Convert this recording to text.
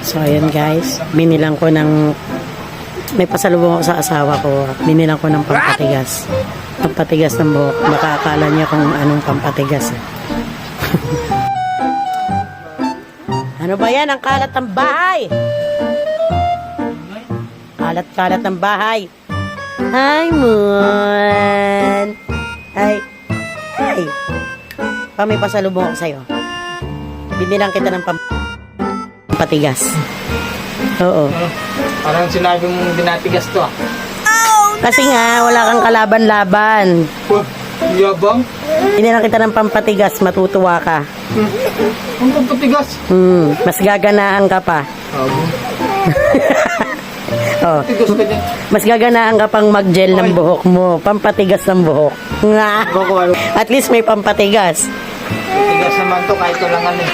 So, ayan guys. Binilang ko ng... May pasalubong ako sa asawa ko. Binilang ko ng pampatigas. Pampatigas ng buhok. Baka akala niya kung anong pampatigas. Ano ba yan? Ang kalat ng bahay! Kalat-kalat ng bahay. Hi, Moon! Hi! Hi! May pasalubong ako sa'yo. Binilang kita ng pampatigas. Oo. Parang sinabi mong binatigas to ah. Kasi nga, wala kang kalaban-laban. Yabang? Binilang kita ng pampatigas, matutuwa ka. Ang pampatigas? Mas gaganahan ka pa. Oh, Tigas ka dyan. mas gaganahan ka pang mag-gel ng buhok mo. Pampatigas ng buhok. Nga. Bako, At least may pampatigas. tigas naman to kahit walang ano eh.